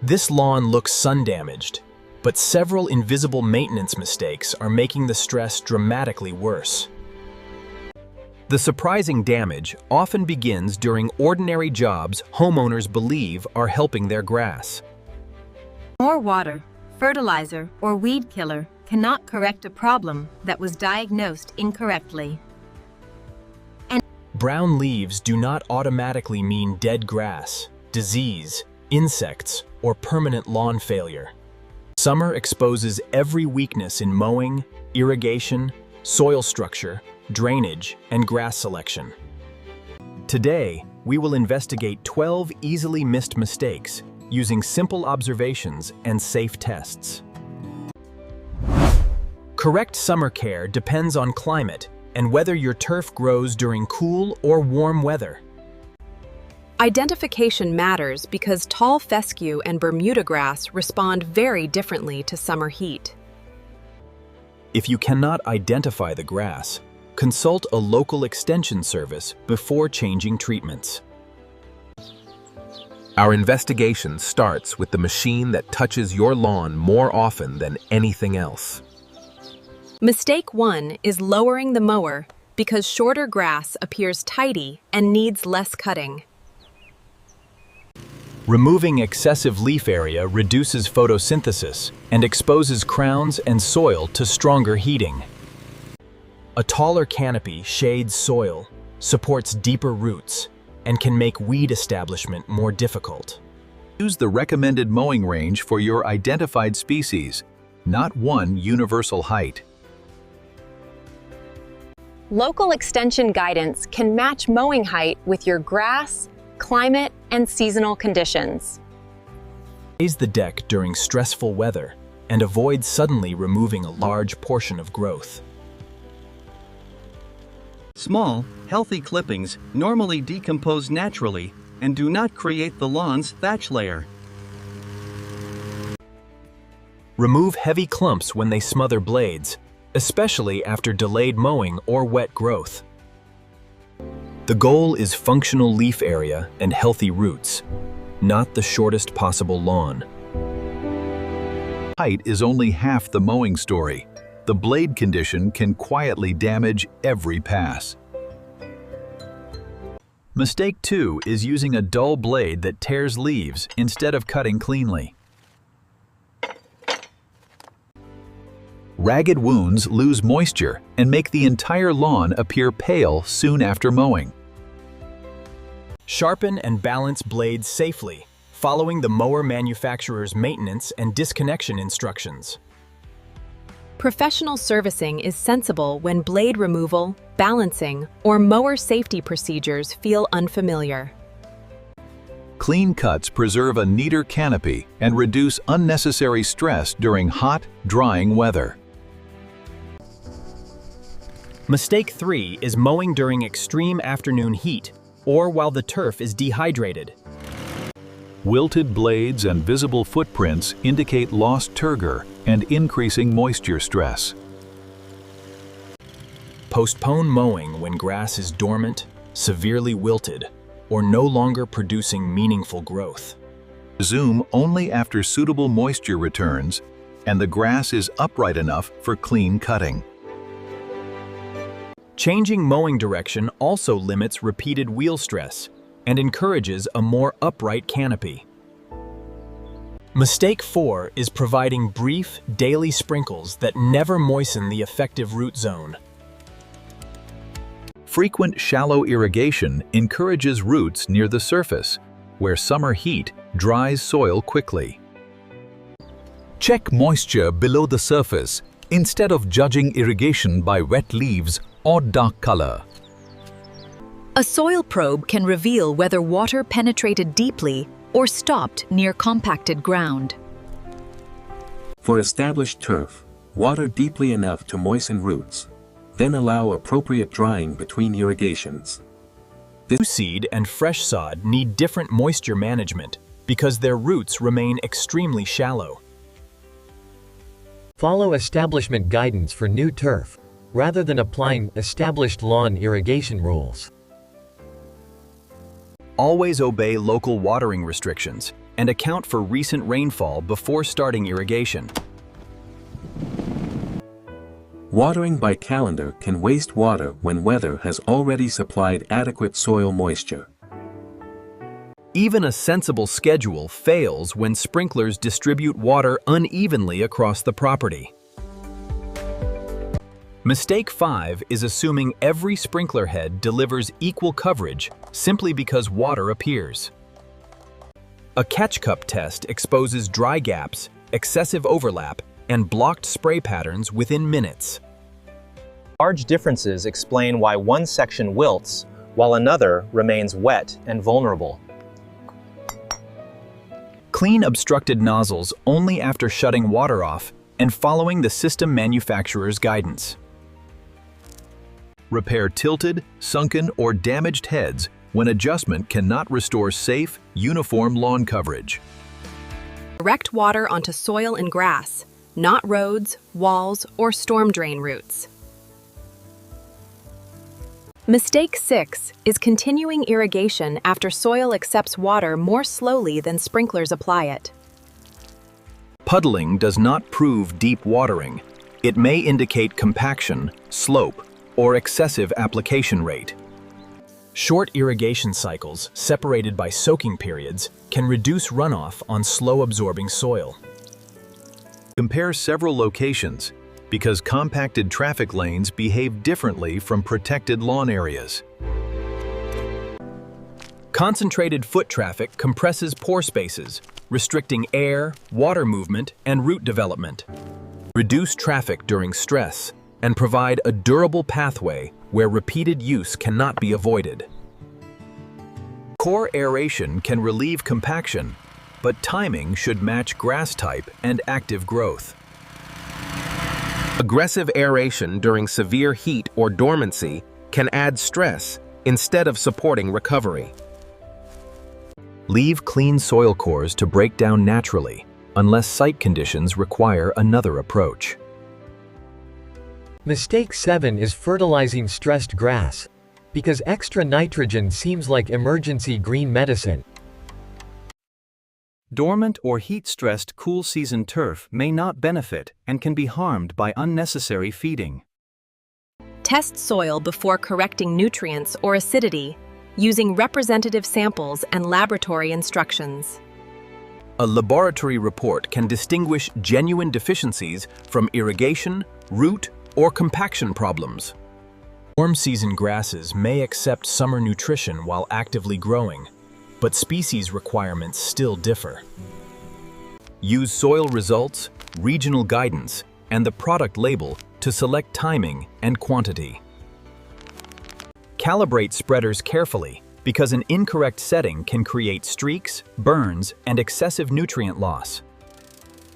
This lawn looks sun-damaged, but several invisible maintenance mistakes are making the stress dramatically worse. The surprising damage often begins during ordinary jobs homeowners believe are helping their grass. More water, fertilizer, or weed killer cannot correct a problem that was diagnosed incorrectly. Brown leaves do not automatically mean dead grass, disease, insects, or permanent lawn failure. Summer exposes every weakness in mowing, irrigation, soil structure, drainage, and grass selection. Today, we will investigate 12 easily missed mistakes using simple observations and safe tests. Correct summer care depends on climate and whether your turf grows during cool or warm weather. Identification matters because tall fescue and Bermuda grass respond very differently to summer heat. If you cannot identify the grass, consult a local extension service before changing treatments. Our investigation starts with the machine that touches your lawn more often than anything else. Mistake 1 is lowering the mower because shorter grass appears tidy and needs less cutting. Removing excessive leaf area reduces photosynthesis and exposes crowns and soil to stronger heating. A taller canopy shades soil, supports deeper roots, and can make weed establishment more difficult. Use the recommended mowing range for your identified species, not one universal height. Local extension guidance can match mowing height with your grass, climate, and seasonal conditions. Raise the deck during stressful weather and avoid suddenly removing a large portion of growth. Small, healthy clippings normally decompose naturally and do not create the lawn's thatch layer. Remove heavy clumps when they smother blades, especially after delayed mowing or wet growth. The goal is functional leaf area and healthy roots, not the shortest possible lawn. Height is only half the mowing story. The blade condition can quietly damage every pass. Mistake 2 is using a dull blade that tears leaves instead of cutting cleanly. Ragged wounds lose moisture and make the entire lawn appear pale soon after mowing. Sharpen and balance blades safely, following the mower manufacturer's maintenance and disconnection instructions. Professional servicing is sensible when blade removal, balancing, or mower safety procedures feel unfamiliar. Clean cuts preserve a neater canopy and reduce unnecessary stress during hot, drying weather. Mistake 3 is mowing during extreme afternoon heat or while the turf is dehydrated. Wilted blades and visible footprints indicate lost turgor and increasing moisture stress. Postpone mowing when grass is dormant, severely wilted, or no longer producing meaningful growth. Resume only after suitable moisture returns and the grass is upright enough for clean cutting. Changing mowing direction also limits repeated wheel stress and encourages a more upright canopy. Mistake 4 is providing brief, daily sprinkles that never moisten the effective root zone. Frequent shallow irrigation encourages roots near the surface, where summer heat dries soil quickly. Check moisture below the surface instead of judging irrigation by wet leaves or dark color. A soil probe can reveal whether water penetrated deeply or stopped near compacted ground. For established turf, water deeply enough to moisten roots, then allow appropriate drying between irrigations. New seed and fresh sod need different moisture management because their roots remain extremely shallow. Follow establishment guidance for new turf, rather than applying established lawn irrigation rules. Always obey local watering restrictions and account for recent rainfall before starting irrigation. Watering by calendar can waste water when weather has already supplied adequate soil moisture. Even a sensible schedule fails when sprinklers distribute water unevenly across the property. Mistake 5 is assuming every sprinkler head delivers equal coverage simply because water appears. A catch cup test exposes dry gaps, excessive overlap, and blocked spray patterns within minutes. Large differences explain why one section wilts while another remains wet and vulnerable. Clean obstructed nozzles only after shutting water off and following the system manufacturer's guidance. Repair tilted, sunken, or damaged heads when adjustment cannot restore safe, uniform lawn coverage. Direct water onto soil and grass, not roads, walls, or storm drain routes. Mistake 6 is continuing irrigation after soil accepts water more slowly than sprinklers apply it. Puddling does not prove deep watering. It may indicate compaction, slope, or excessive application rate. Short irrigation cycles, separated by soaking periods, can reduce runoff on slow-absorbing soil. Compare several locations, because compacted traffic lanes behave differently from protected lawn areas. Concentrated foot traffic compresses pore spaces, restricting air, water movement, and root development. Reduce traffic during stress and provide a durable pathway where repeated use cannot be avoided. Core aeration can relieve compaction, but timing should match grass type and active growth. Aggressive aeration during severe heat or dormancy can add stress instead of supporting recovery. Leave clean soil cores to break down naturally, unless site conditions require another approach. Mistake 7 is fertilizing stressed grass, because extra nitrogen seems like emergency green medicine. Dormant or heat-stressed cool-season turf may not benefit and can be harmed by unnecessary feeding. Test soil before correcting nutrients or acidity, using representative samples and laboratory instructions. A laboratory report can distinguish genuine deficiencies from irrigation, root, or compaction problems. Warm-season grasses may accept summer nutrition while actively growing, but species requirements still differ. Use soil results, regional guidance, and the product label to select timing and quantity. Calibrate spreaders carefully because an incorrect setting can create streaks, burns, and excessive nutrient loss.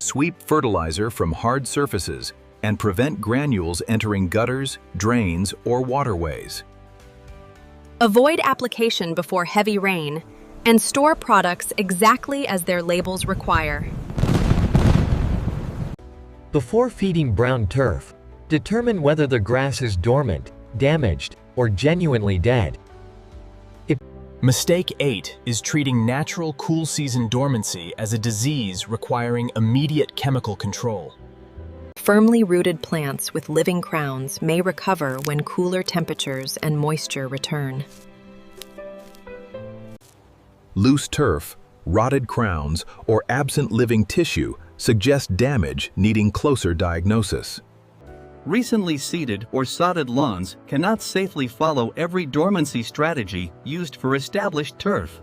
Sweep fertilizer from hard surfaces and prevent granules entering gutters, drains, or waterways. Avoid application before heavy rain and store products exactly as their labels require. Before feeding brown turf, determine whether the grass is dormant, damaged, or genuinely dead. Mistake 8 is treating natural cool-season dormancy as a disease requiring immediate chemical control. Firmly rooted plants with living crowns may recover when cooler temperatures and moisture return. Loose turf, rotted crowns, or absent living tissue suggest damage needing closer diagnosis. Recently seeded or sodded lawns cannot safely follow every dormancy strategy used for established turf.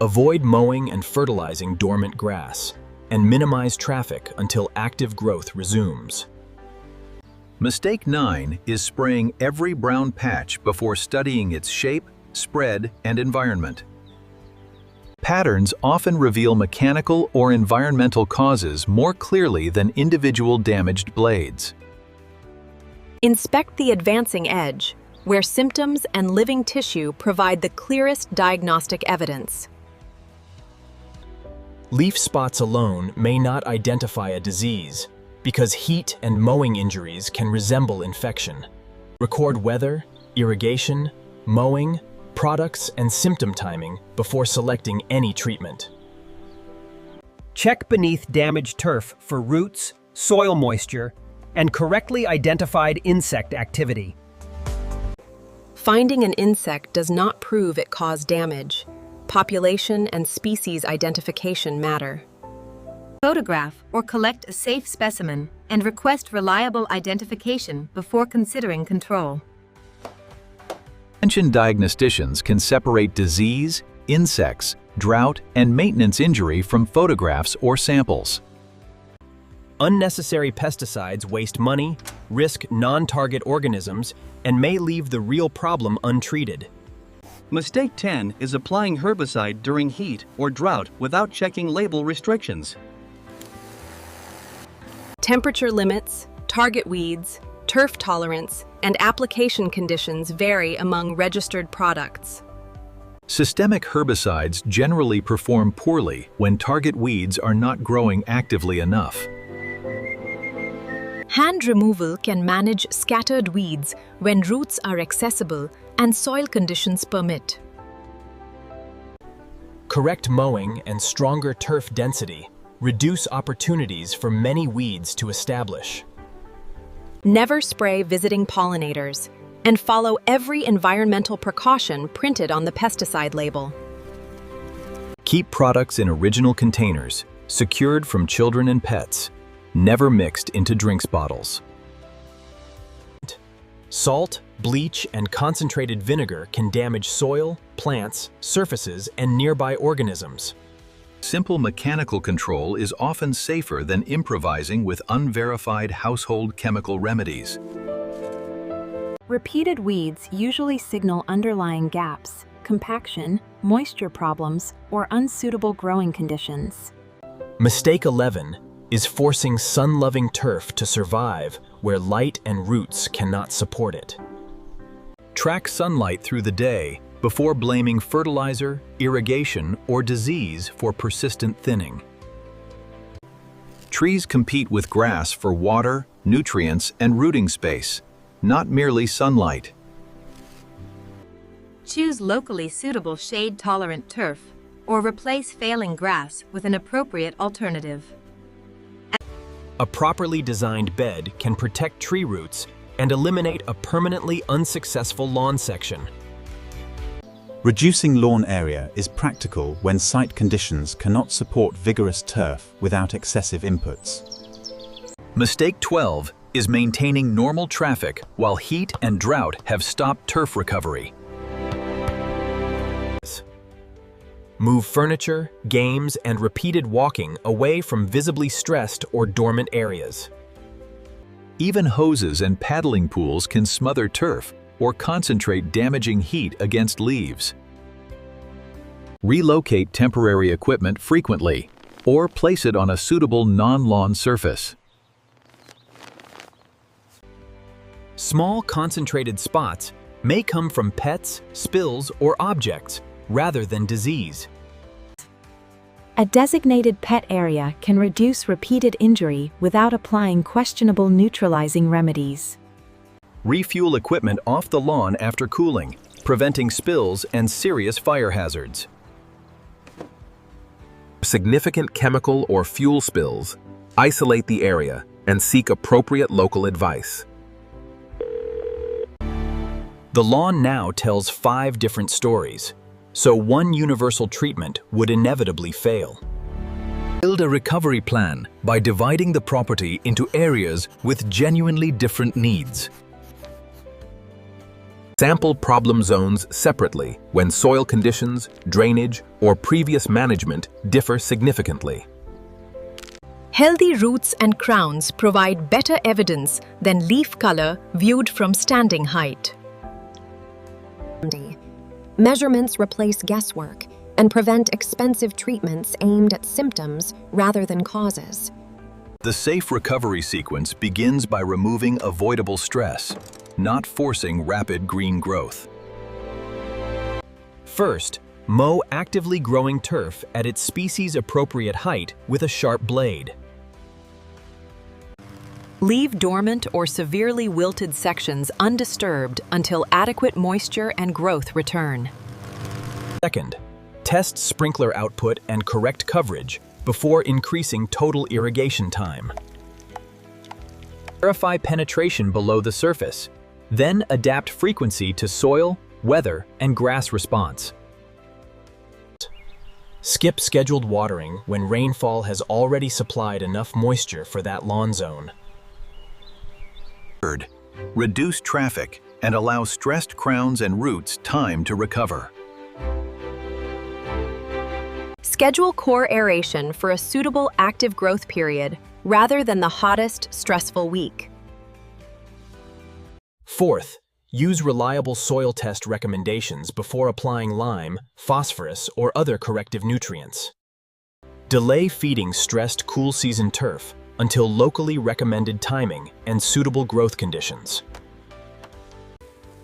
Avoid mowing and fertilizing dormant grass, and minimize traffic until active growth resumes. Mistake 9 is spraying every brown patch before studying its shape, spread, and environment. Patterns often reveal mechanical or environmental causes more clearly than individual damaged blades. Inspect the advancing edge, where symptoms and living tissue provide the clearest diagnostic evidence. Leaf spots alone may not identify a disease, because heat and mowing injuries can resemble infection. Record weather, irrigation, mowing, products, and symptom timing before selecting any treatment. Check beneath damaged turf for roots, soil moisture, and correctly identified insect activity. Finding an insect does not prove it caused damage. Population and species identification matter. Photograph or collect a safe specimen and request reliable identification before considering control. Prevention diagnosticians can separate disease, insects, drought, and maintenance injury from photographs or samples. Unnecessary pesticides waste money, risk non-target organisms, and may leave the real problem untreated. Mistake 10 is applying herbicide during heat or drought without checking label restrictions. Temperature limits, target weeds, turf tolerance, and application conditions vary among registered products. Systemic herbicides generally perform poorly when target weeds are not growing actively enough. Hand removal can manage scattered weeds when roots are accessible and soil conditions permit. Correct mowing and stronger turf density reduce opportunities for many weeds to establish. Never spray visiting pollinators, and follow every environmental precaution printed on the pesticide label. Keep products in original containers, secured from children and pets, never mixed into drinks bottles. Salt, bleach, and concentrated vinegar can damage soil, plants, surfaces, and nearby organisms. Simple mechanical control is often safer than improvising with unverified household chemical remedies. Repeated weeds usually signal underlying gaps, compaction, moisture problems, or unsuitable growing conditions. Mistake 11 is forcing sun-loving turf to survive where light and roots cannot support it. Track sunlight through the day before blaming fertilizer, irrigation, or disease for persistent thinning. Trees compete with grass for water, nutrients, and rooting space, not merely sunlight. Choose locally suitable shade-tolerant turf or replace failing grass with an appropriate alternative. A properly designed bed can protect tree roots and eliminate a permanently unsuccessful lawn section. Reducing lawn area is practical when site conditions cannot support vigorous turf without excessive inputs. Mistake 12 is maintaining normal traffic while heat and drought have stopped turf recovery. Move furniture, games, and repeated walking away from visibly stressed or dormant areas. Even hoses and paddling pools can smother turf or concentrate damaging heat against leaves. Relocate temporary equipment frequently or place it on a suitable non-lawn surface. Small concentrated spots may come from pets, spills, or objects rather than disease. A designated pet area can reduce repeated injury without applying questionable neutralizing remedies. Refuel equipment off the lawn after cooling, preventing spills and serious fire hazards. Significant chemical or fuel spills, isolate the area and seek appropriate local advice. The lawn now tells 5 different stories, so one universal treatment would inevitably fail. Build a recovery plan by dividing the property into areas with genuinely different needs. Sample problem zones separately when soil conditions, drainage, or previous management differ significantly. Healthy roots and crowns provide better evidence than leaf color viewed from standing height. Measurements replace guesswork and prevent expensive treatments aimed at symptoms rather than causes. The safe recovery sequence begins by removing avoidable stress, not forcing rapid green growth. First, mow actively growing turf at its species-appropriate height with a sharp blade. Leave dormant or severely wilted sections undisturbed until adequate moisture and growth return. Second, test sprinkler output and correct coverage before increasing total irrigation time. Verify penetration below the surface, then adapt frequency to soil, weather, and grass response. Skip scheduled watering when rainfall has already supplied enough moisture for that lawn zone. Third, reduce traffic and allow stressed crowns and roots time to recover. Schedule core aeration for a suitable active growth period rather than the hottest, stressful week. Fourth, use reliable soil test recommendations before applying lime, phosphorus, or other corrective nutrients. Delay feeding stressed cool season turf until locally recommended timing and suitable growth conditions.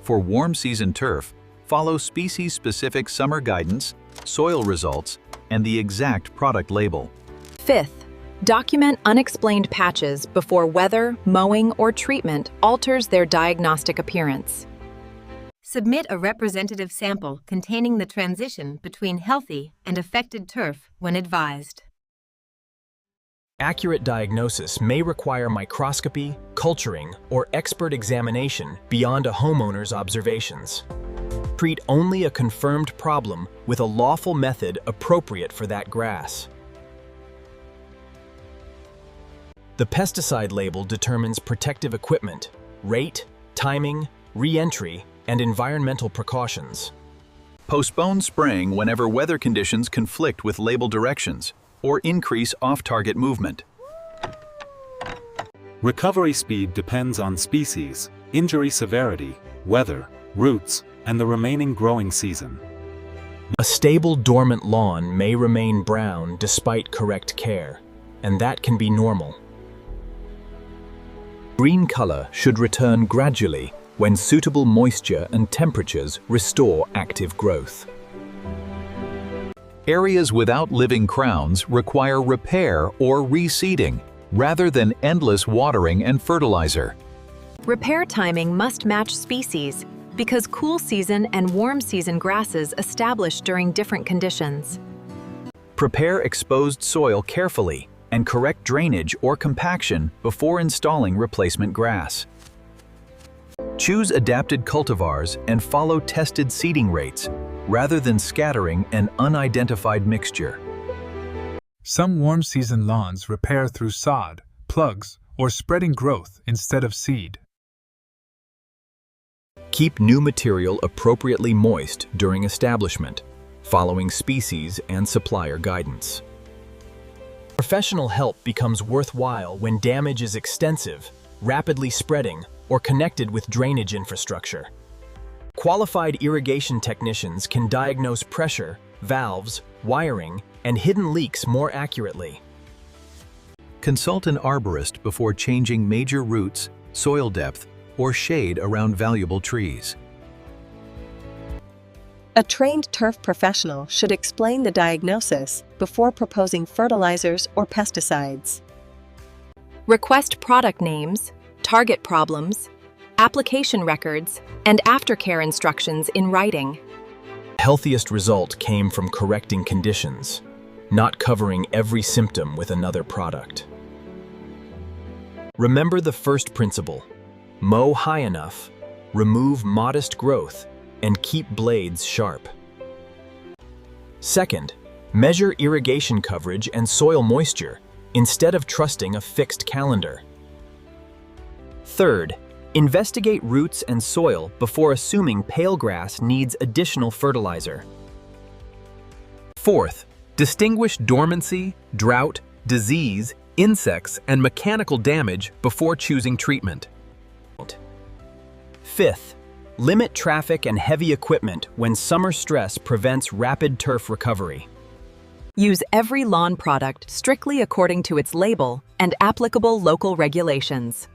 For warm season turf, follow species-specific summer guidance, soil results, and the exact product label. Fifth, document unexplained patches before weather, mowing, or treatment alters their diagnostic appearance. Submit a representative sample containing the transition between healthy and affected turf when advised. Accurate diagnosis may require microscopy, culturing, or expert examination beyond a homeowner's observations. Treat only a confirmed problem with a lawful method appropriate for that grass. The pesticide label determines protective equipment, rate, timing, re-entry, and environmental precautions. Postpone spraying whenever weather conditions conflict with label directions or increase off-target movement. Recovery speed depends on species, injury severity, weather, roots, and the remaining growing season. A stable dormant lawn may remain brown despite correct care, and that can be normal. Green color should return gradually when suitable moisture and temperatures restore active growth. Areas without living crowns require repair or reseeding, rather than endless watering and fertilizer. Repair timing must match species because cool season and warm season grasses establish during different conditions. Prepare exposed soil carefully and correct drainage or compaction before installing replacement grass. Choose adapted cultivars and follow tested seeding rates, rather than scattering an unidentified mixture. Some warm season lawns repair through sod, plugs, or spreading growth instead of seed. Keep new material appropriately moist during establishment, following species and supplier guidance. Professional help becomes worthwhile when damage is extensive, rapidly spreading, or connected with drainage infrastructure. Qualified irrigation technicians can diagnose pressure, valves, wiring, and hidden leaks more accurately. Consult an arborist before changing major roots, soil depth, or shade around valuable trees. A trained turf professional should explain the diagnosis before proposing fertilizers or pesticides. Request product names, target problems, application records, and aftercare instructions in writing. The healthiest result came from correcting conditions, not covering every symptom with another product. Remember the first principle: mow high enough, remove modest growth, and keep blades sharp. Second, measure irrigation coverage and soil moisture instead of trusting a fixed calendar. Third, investigate roots and soil before assuming pale grass needs additional fertilizer. Fourth, distinguish dormancy, drought, disease, insects, and mechanical damage before choosing treatment. Fifth, limit traffic and heavy equipment when summer stress prevents rapid turf recovery. Use every lawn product strictly according to its label and applicable local regulations.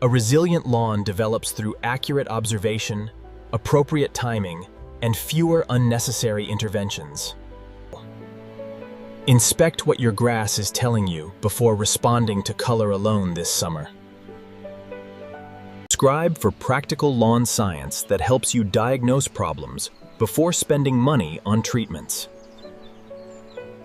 A resilient lawn develops through accurate observation, appropriate timing, and fewer unnecessary interventions. Inspect what your grass is telling you before responding to color alone this summer. Subscribe for practical lawn science that helps you diagnose problems before spending money on treatments.